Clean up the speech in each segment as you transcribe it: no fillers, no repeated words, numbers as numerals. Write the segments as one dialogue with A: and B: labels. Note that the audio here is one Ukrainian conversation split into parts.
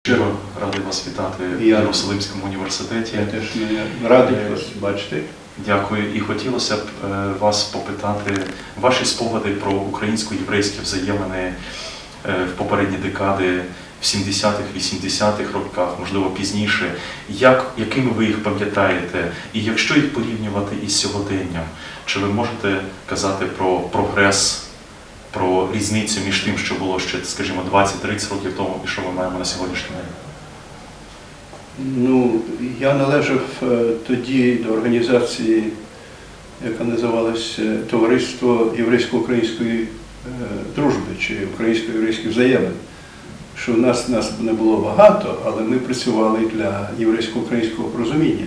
A: Щиро радий вас вітати в Єрусалимському університеті.
B: Я теж радий вас бачити.
A: Дякую. І хотілося б вас попитати ваші спогади про українсько-єврейські взаємини в попередні декади, в 70-х, 80-х роках, можливо пізніше. Якими ви їх пам'ятаєте? І якщо їх порівнювати із сьогоденням, чи ви можете казати про прогрес, про різницю між тим, що було ще, скажімо, 20-30 років тому і що ми маємо на сьогоднішній день?
B: Ну, я належав тоді до організації, яка називалась Товариство єврейсько-української дружби чи українсько-єврейських взаємин. Що нас не було багато, але ми працювали для єврейсько-українського порозуміння.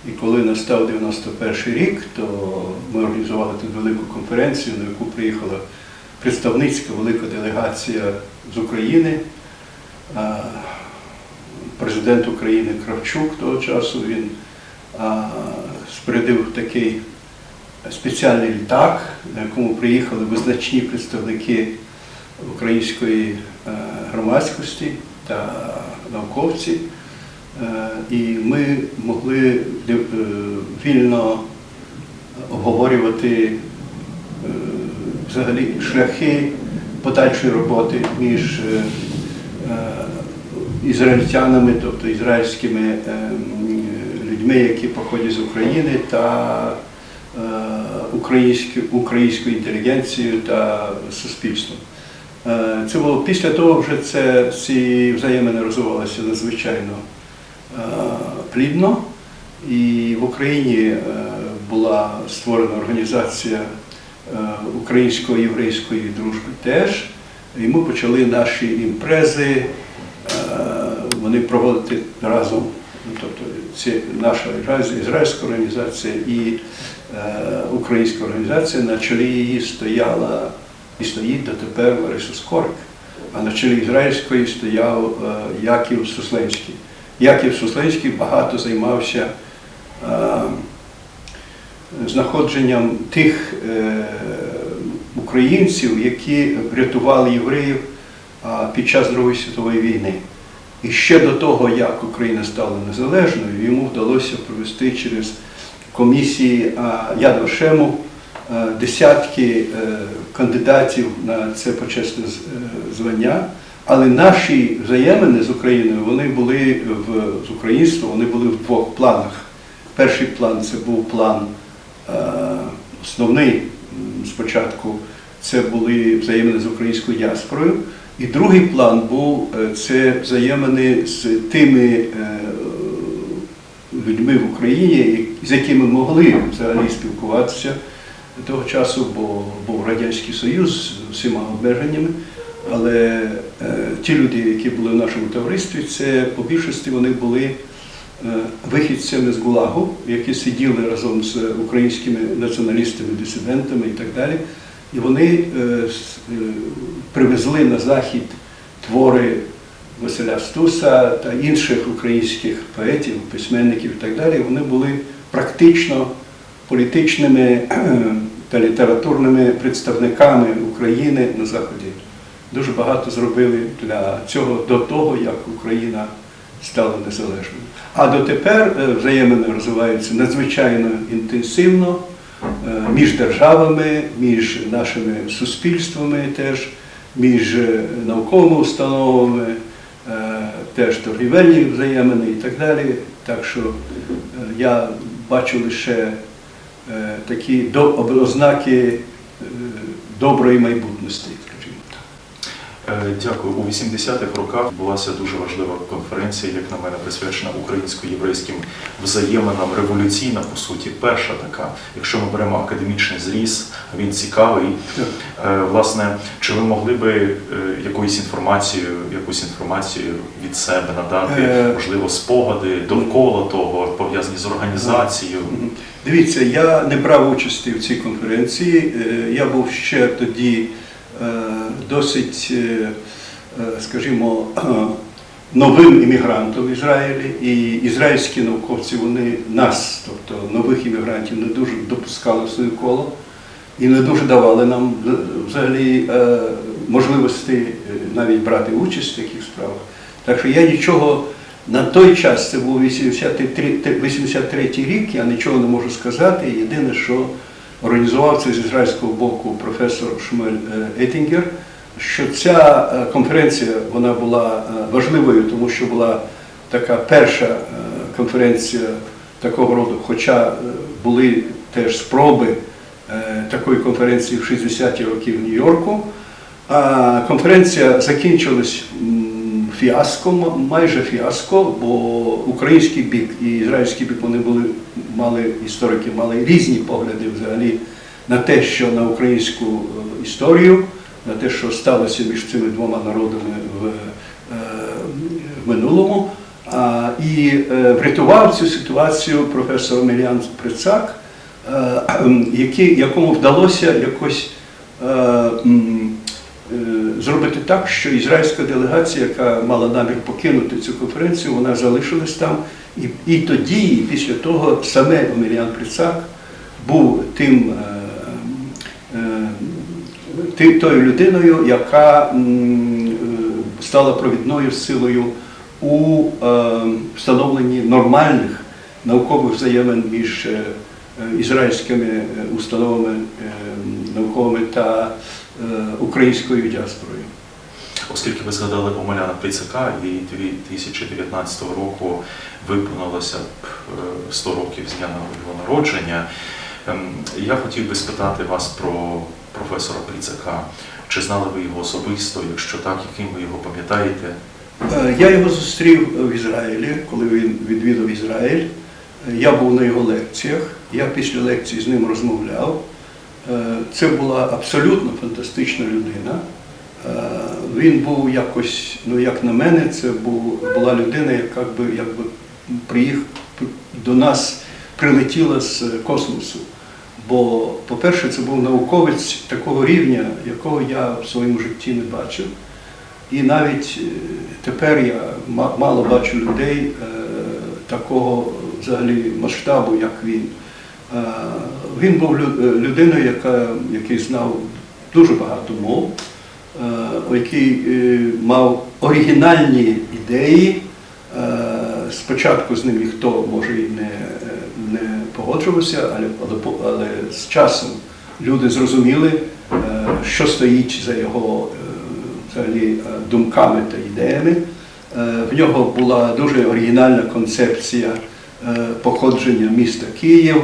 B: І коли настав 91-й рік, то ми організували тут велику конференцію, на яку приїхала представницька велика делегація з України. Президент України Кравчук того часу, він спорядив такий спеціальний літак, на якому приїхали визначні представники української громадськості та науковці. І ми могли вільно обговорювати взагалі шляхи подальшої роботи між ізраїльтянами, тобто ізраїльськими людьми, які походять з України, та українською інтелігенцією та суспільством. Це було після того, вже ці взаємини розвивалися надзвичайно плідно. І в Україні була створена організація українсько-єврейської дружби теж. І ми почали наші імпрези, вони проводити разом. Тобто це наша ізраїльська організація і українська організація. На чолі її стояла і стоїть дотепер Лариса Скорик, а на чолі ізраїльської стояв Яків Сусленський. Яків Сусленський багато займався знаходженням тих українців, які врятували євреїв під час Другої світової війни. І ще до того, як Україна стала незалежною, йому вдалося провести через комісії Яд Вашему десятки кандидатів на це почесне звання. Але наші взаємини з Україною, вони були з українством, вони були в двох планах. Перший план – це був план основний, спочатку це були взаємини з українською діаспорою. І другий план був – це взаємини з тими людьми в Україні, з якими могли взагалі спілкуватися того часу, бо був Радянський Союз з усіма обмеженнями. Але ті люди, які були в нашому товаристві, це по більшості вони були вихідцями з ГУЛАГу, які сиділи разом з українськими націоналістами, дисидентами і так далі. І вони привезли на Захід твори Василя Стуса та інших українських поетів, письменників і так далі. Вони були практично політичними та літературними представниками України на Заході. Дуже багато зробили для цього до того, як Україна стала незалежною. А дотепер взаємини розвиваються надзвичайно інтенсивно між державами, між нашими суспільствами теж, між науковими установами, теж торгівельні взаємини і так далі. Так що я бачу лише такі ознаки доброї майбутності.
A: Дякую. У 80-х роках відбулася дуже важлива конференція, як на мене, присвячена українсько-єврейським взаєминам, революційна, по суті, перша така. Якщо ми беремо академічний зріз, він цікавий. Власне, чи ви могли би якусь інформацію від себе надати, можливо, спогади довкола того, пов'язані з організацією?
B: Дивіться, я не брав участі в цій конференції. Я був ще тоді досить, скажімо, новим іммігрантом в Ізраїлі, і ізраїльські науковці, вони нас, тобто нових іммігрантів, не дуже допускали в своє коло і не дуже давали нам взагалі можливості навіть брати участь в таких справах. Так що я нічого на той час, це був 83-й рік, я нічого не можу сказати. Єдине, що організував це з ізраїльського боку професор Шмуель Етінгер, що ця конференція вона була важливою, тому що була така перша конференція такого роду, хоча були теж спроби такої конференції в 60-ті роки в Нью-Йорку. А конференція закінчилась фіаско, майже фіаско, бо український бік і ізраїльський бік історики мали різні погляди взагалі на те, що на українську історію, на те, що сталося між цими двома народами в минулому. І врятував цю ситуацію професор Мір'ям Прицак, якому вдалося якось зробити так, що ізраїльська делегація, яка мала намір покинути цю конференцію, вона залишилась там. І тоді, і після того, саме Мір'ям Прицак був тою людиною, яка стала провідною силою у встановленні нормальних наукових взаємин між ізраїльськими установами науковими та українською діаспорою.
A: Оскільки ви згадали Омеляна Прицака, і 2019 року виповнилося 100 років з дня його народження, я хотів би спитати вас про професора Прицака. Чи знали ви його особисто? Якщо так, яким ви його пам'ятаєте?
B: Я його зустрів в Ізраїлі, коли він відвідав Ізраїль. Я був на його лекціях, я після лекцій з ним розмовляв. Це була абсолютно фантастична людина. Він був якось, як на мене, це була людина, яка до нас прилетіла з космосу. Бо, по-перше, це був науковець такого рівня, якого я в своєму житті не бачив. І навіть тепер я мало бачу людей такого взагалі масштабу, як він. Він був людиною, який знав дуже багато мов, який мав оригінальні ідеї. Спочатку з ним ніхто, може, і не погоджувався, але з часом люди зрозуміли, що стоїть за його взагалі думками та ідеями. В нього була дуже оригінальна концепція походження міста Київ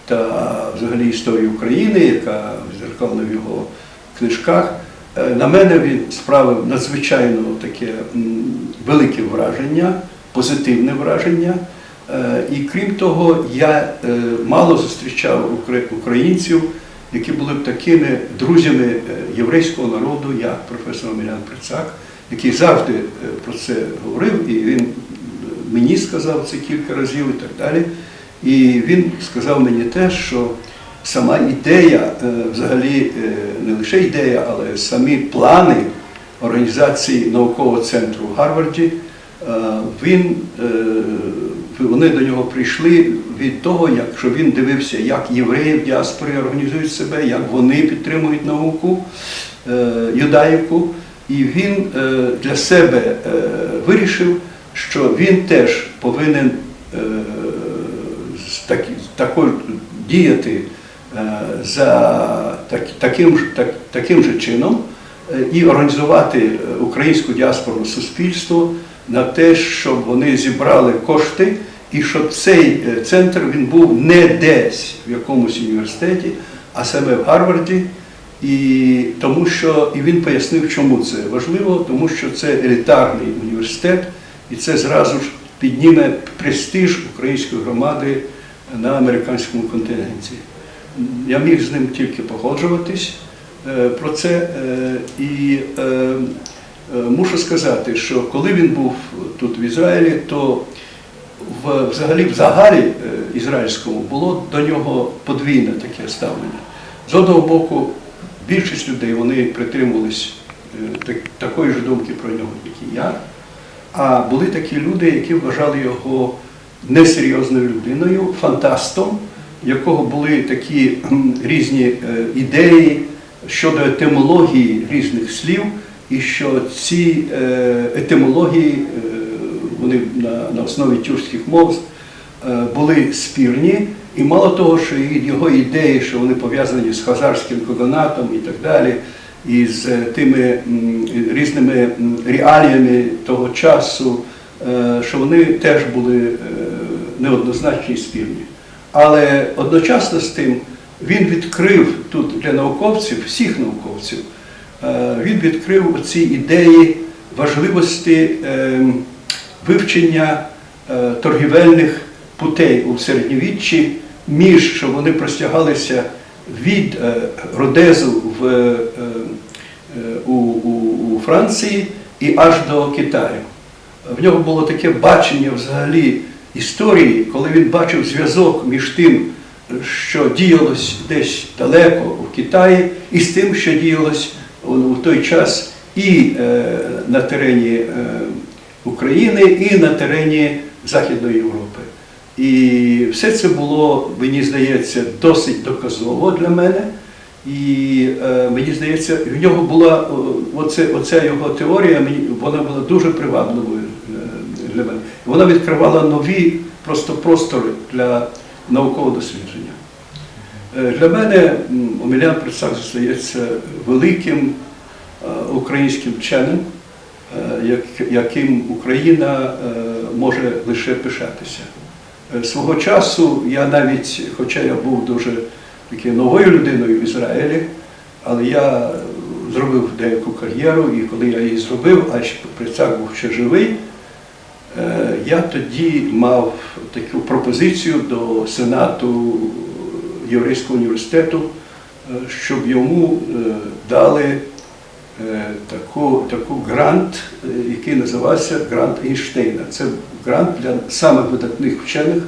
B: та взагалі історії України, яка відзеркалена в його книжках. На мене він справив надзвичайно таке велике враження, позитивне враження. І крім того, я мало зустрічав українців, які були б такими друзями єврейського народу, як професор Мір'ям Прицак, який завжди про це говорив, і він мені сказав це кілька разів і так далі. І він сказав мені те, що сама ідея, взагалі не лише ідея, але самі плани організації наукового центру в Гарварді, вони до нього прийшли від того, що він дивився, як євреї в діаспорі організують себе, як вони підтримують науку, юдаїку. І він для себе вирішив, що він теж повинен діяти за таким же чином і організувати українську діаспорне суспільство на те, щоб вони зібрали кошти і щоб цей центр він був не десь в якомусь університеті, а саме в Гарварді. І він пояснив, чому це важливо, тому що це елітарний університет, і це зразу ж підніме престиж української громади на американському континенті. Я міг з ним тільки погоджуватись про це. І мушу сказати, що коли він був тут в Ізраїлі, то в загарі ізраїльському було до нього подвійне таке ставлення. З одного боку, більшість людей вони притримувались такої ж думки про нього, як і я, а були такі люди, які вважали його несерйозною людиною, фантастом, у якого були такі різні ідеї щодо етимології різних слів, і що ці етимології, вони на основі тюркських мов, були спірні, і мало того, що його ідеї, що вони пов'язані з хазарським каганатом і так далі, і з тими різними реаліями того часу, що вони теж були неоднозначні і спірні. Але одночасно з тим він відкрив тут для науковців, всіх науковців, він відкрив ці ідеї важливості вивчення торгівельних путей у середньовіччі, щоб вони простягалися від Родезу у Франції і аж до Китаю. В нього було таке бачення взагалі історії, коли він бачив зв'язок між тим, що діялось десь далеко у Китаї, і з тим, що діялось у той час і на терені України, і на терені Західної Європи. І все це було, мені здається, досить доказово для мене. І мені здається, в нього була оця його теорія, вона була дуже привабливою для мене. Вона відкривала нові просто простори для наукового дослідження. Для мене Омелян Прицак здається великим українським вченим, яким Україна може лише пишатися. Свого часу я навіть, хоча я був дуже такою новою людиною в Ізраїлі, але я зробив деяку кар'єру, і коли я її зробив, а Прицак був ще живий, я тоді мав таку пропозицію до Сенату Єврейського університету, щоб йому дали таку грант, який називався грант Ейнштейна. Це грант для самих видатних вчених,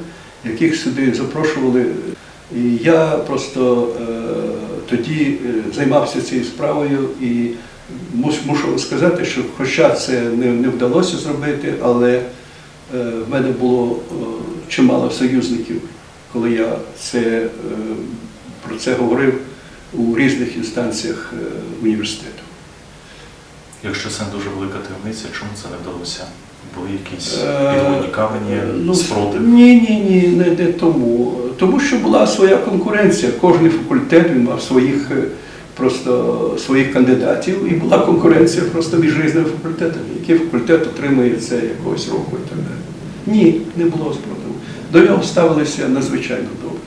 B: яких сюди запрошували. І я просто тоді займався цією справою і мушу сказати, що хоча це не вдалося зробити, але в мене було чимало союзників, коли я про це говорив у різних інстанціях університету.
A: Якщо це не дуже велика таємниця, чому це не вдалося? Були якісь підводні камені, спротив?
B: Ні, не тому. Тому що була своя конкуренція. Кожен факультет він мав своїх кандидатів, і була конкуренція просто між різними факультетами. Який факультет отримує це якогось року і так далі. Ні, не було спротиву. До нього ставилися надзвичайно добре.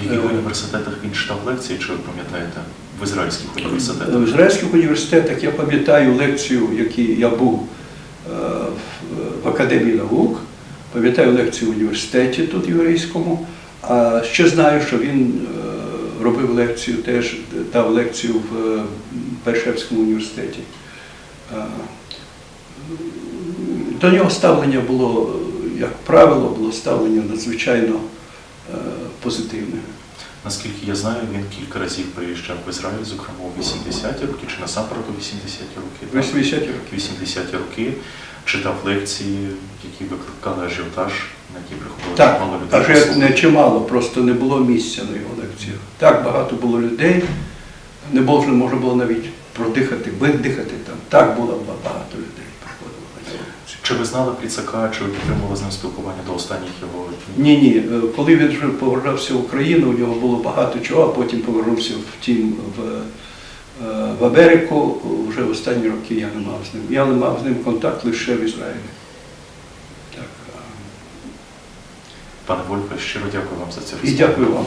A: В яких університетах він читав лекції, чи ви пам'ятаєте? В ізраїльських університетах?
B: В ізраїльських університетах я пам'ятаю лекцію, в якій я був в Академії наук, пам'ятаю лекцію в університеті тут єврейському, а ще знаю, що він робив лекцію, теж дав лекцію в Бершевському університеті. До нього ставлення було, як правило, було ставлення надзвичайно позитивне.
A: Наскільки я знаю, він кілька разів приїжджав в Ізраїль, зокрема у 80-ті роки, чи насамперед у 80-ті роки?
B: 80-ті роки.
A: 80-ті роки читав лекції, які викликали ажіотаж, на які приходило
B: так,
A: чимало людей.
B: Так, не чимало, просто не було місця на його лекціях. Так багато було людей, не можна було навіть продихати, видихати там. Так було багато людей.
A: Чи ви знали Прицака, чи ви підтримували з ним спілкування до останніх його днів?
B: Ні. Коли він вже повернувся в Україну, у нього було багато чого, а потім повернувся в Америку. Вже в останні роки я не мав з ним. Я не мав з ним контакт лише в Ізраїлі. Так.
A: Пане Вольфе, щиро дякую вам за цю
B: І
A: розмову.
B: дякую вам.